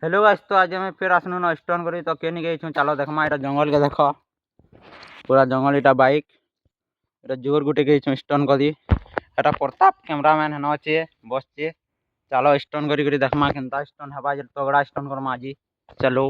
Hello guys, तो आज हमें फिर आसनु न स्टोन करी तो केनी गई छु। चलो देखमा एटा जंगल के देखो पूरा जंगल इटा बाइक एटा जोर गुटे गई छु स्टोन करी। एटा प्रताप कैमरामैन हन अच्छे बसचे। चलो स्टोन करी देखमा केनता स्टोन हवा जे तगड़ा स्टोन करमा आज। चलो